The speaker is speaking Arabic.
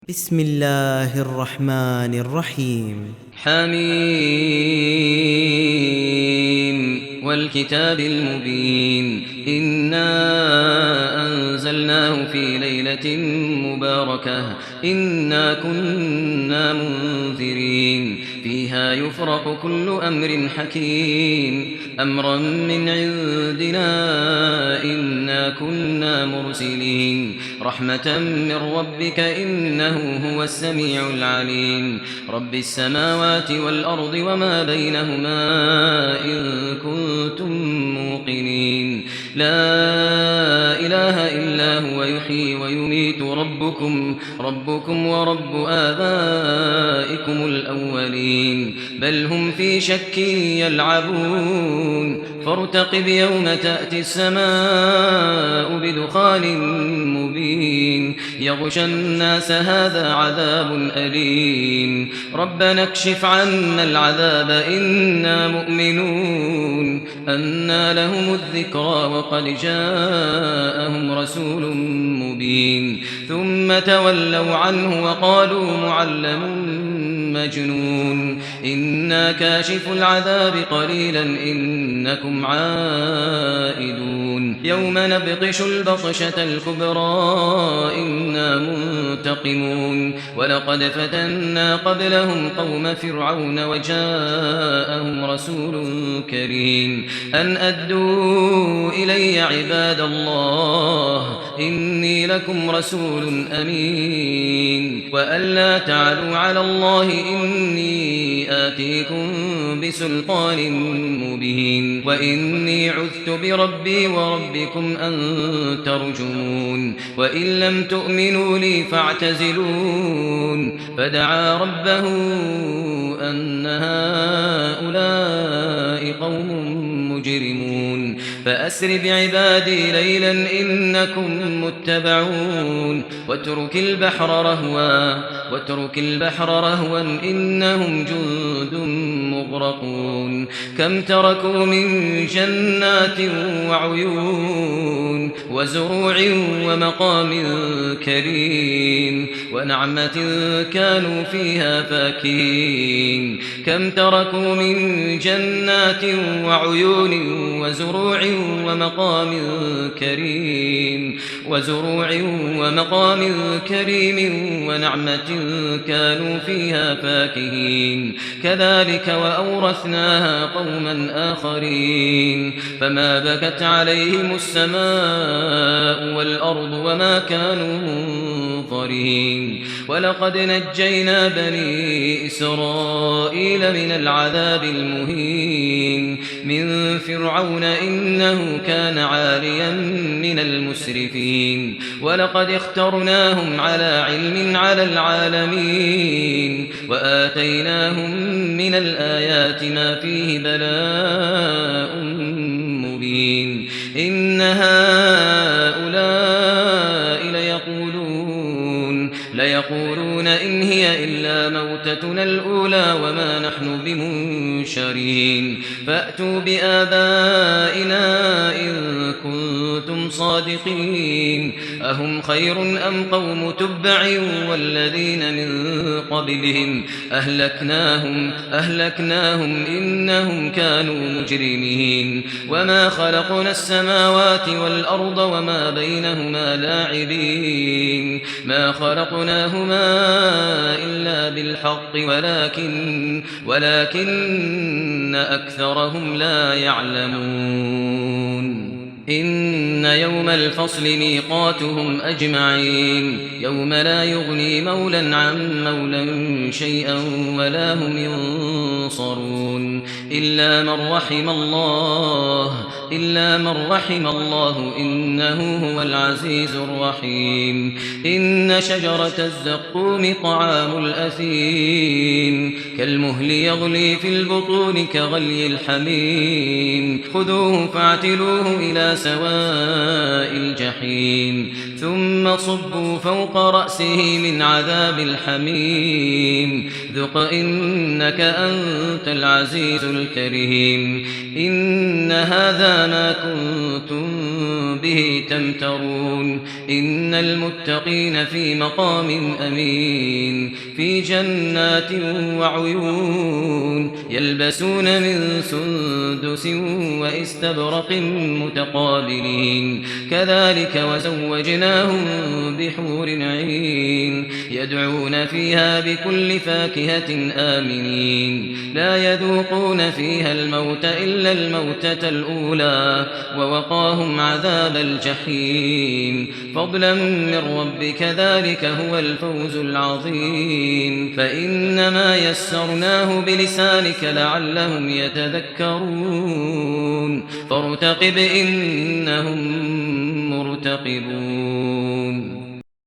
بسم الله الرحمن الرحيم. حميم والكتاب المبين إنا أنزلناه في ليلة مباركة إنا كنا منذرين فيها يفرق كل أمر حكيم أمرا من عندنا إنا كنا مرسلين رحمة من ربك إنه هو السميع العليم رب السماوات والأرض وما بينهما إن كنتم موقنين لا إله إلا هو يحيي ويميت ربكم ورب آبائكم الأولين بل هم في شك يلعبون فارتقب يوم تأتي السماء بدخان مبين يغشى الناس هذا عذاب أليم ربنا اكشف عنا العذاب إنا مؤمنون أنى لهم الذكرى وقد جاءهم رسول مبين ثم تولوا عنه وقالوا معلم مجنون إنا كاشف العذاب قليلا إنكم عائدون يوم نبطش البطشة الكبرى إنا منتقمون ولقد فتنا قبلهم قوم فرعون وجاءهم رسول كريم أن أدوا إلي عباد الله إني لكم رسول أمين وأن لا تعلوا على الله إني آتيكم بسلطان مبين وإني عذت بربي وربكم أن ترجمون وإن لم تؤمنوا لي فاعتزلون فدعا ربه أن هؤلاء قوم مجرمون فأسر بعبادي ليلا إنكم متبعون واترك البحر رهوا إنهم جند مغرقون كم تركوا من جنات وعيون وزروع ومقام كريم ونعمة كانوا فيها فاكهين كم تركوا من جنات وعيون وزروع ومقام كريم ونعمة كانوا فيها فاكهين كذلك وأورثناها قوما آخرين فما بكت عليهم السماء والأرض وما كانوا منظرين ولقد نجينا بني إسرائيل من العذاب المهين من فرعون إنه كان عاليا من المسرفين ولقد اخترناهم على علم على العالمين وآتيناهم من الآيات ما فيه بلاء مبين إن هؤلاء ليقولون إن هي إلا موتتنا الأولى وما نحن بمنشرين فأتوا بآبائنا إن كنتم صادقين أهم خير أم قوم تبع والذين من قبلهم أهلكناهم إنهم كانوا مجرمين وما خلقنا السماوات والأرض وما بينهما لاعبين ما خلقناهما إلا بالحق ولكن أكثرهم لا يعلمون إن يوم الفصل ميقاتهم أجمعين يوم لا يغني مولى عن مولى شيئا ولا هم ينصرون إلا من رحم الله إنه هو العزيز الرحيم إن شجرة الزقوم طعام الأثيم كالمهل يغلي في البطون كغلي الحميم خذوه فاعتلوه إلى سواء الجحيم ثم صبوا فوق رأسه من عذاب الحميم ذق إنك أنت العزيز الكريم إن هذا ما كنتم به تمترون إن المتقين في مقام أمين في جنات وعيون يلبسون من سندس وإستبرق متقابلين كذلك وزوجناهم بحور عين يدعون فيها بكل فاكهة آمنين لا يذوقون فيها الموت إلا الموتة الأولى ووقاهم عذاب الجحيم فضلا من ربك ذلك هو الفوز العظيم فإنما يسرناه بلسانك لعلهم يتذكرون فارتقب إنهم مرتقبون